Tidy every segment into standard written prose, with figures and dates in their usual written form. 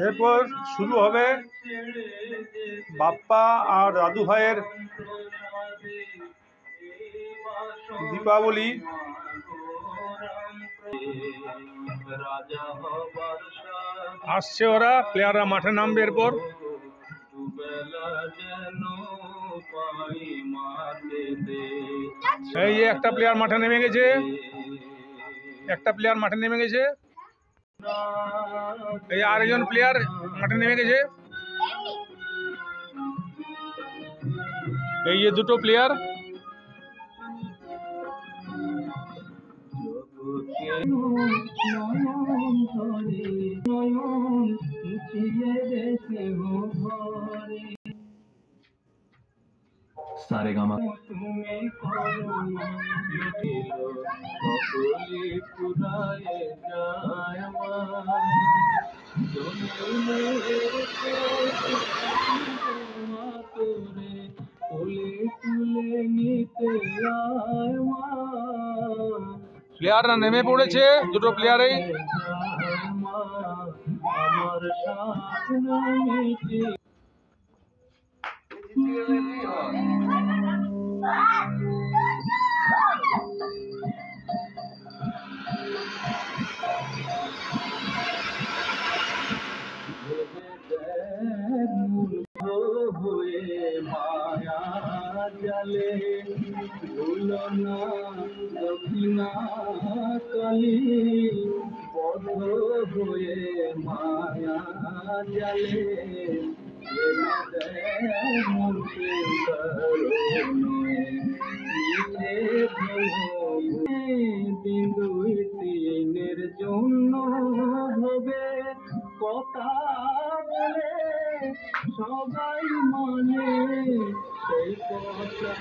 এরপর শুরু হবে বাপ্পা আর দাদু ভাইয়ের দীপাবলি। আসছে ওরা, প্লেয়াররা মাঠে নামবে। এরপর এই যে একটা প্লেয়ার মাঠে নেমে গেছে, এই আরেকজন প্লেয়ার মাঠে নেমে গেছে। এই যে দুটো প্লেয়ার। সারেগামা প্লেয়াররা নেমে পড়েছে, দুটো প্লেয়ারই। জলে ভুলো না দক্ষিণা কালী, বদ্ধ হয়ে মায়া জলে দিন দুই তিনের জন্য হবে কথা বলে সবাই মানে সেই কথা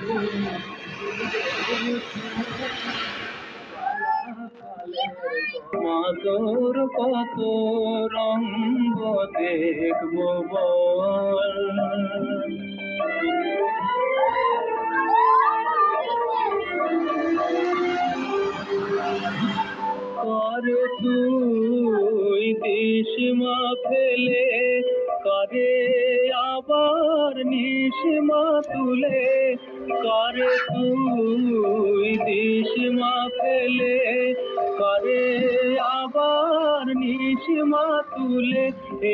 মাদর কত রঙ্গ দেখবো বল, করে তুই দিশমা ফেলে করে আবার নিশমা তুলে, করে তুই দিশমা ফেলে করে আবার নিশমা তুলে,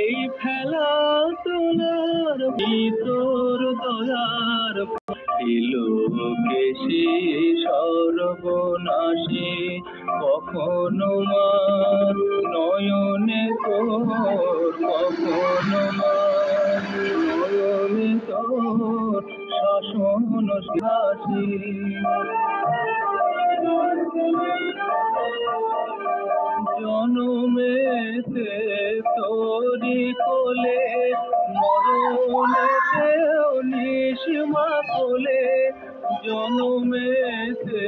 এই ফেলা তোলার ভিতর দয়ার এলো কেশি সর্বনাশী, কখনো মা নয়নে তোর, কখনো মা নয়নে তোর শাসন হাসি, জনমেতে তোরি কোলে মরণেতেও নিশমা কোলে, জনমেতে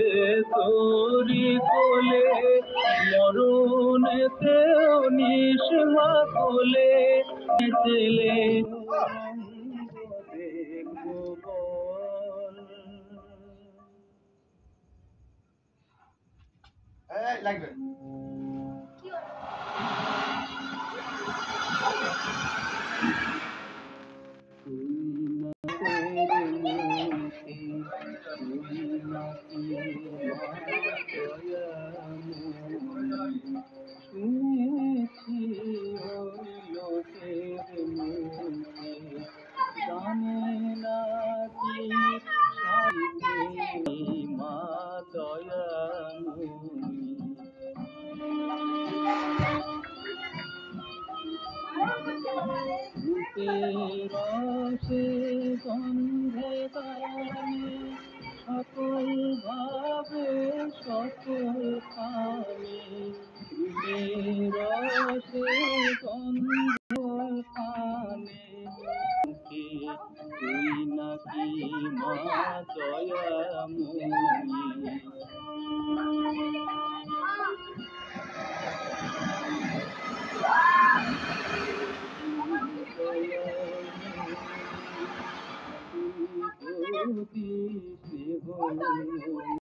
তোরি কোলে মরণেতেও নিশমা কোলে, ছেলে দেখবো বল। লাগবে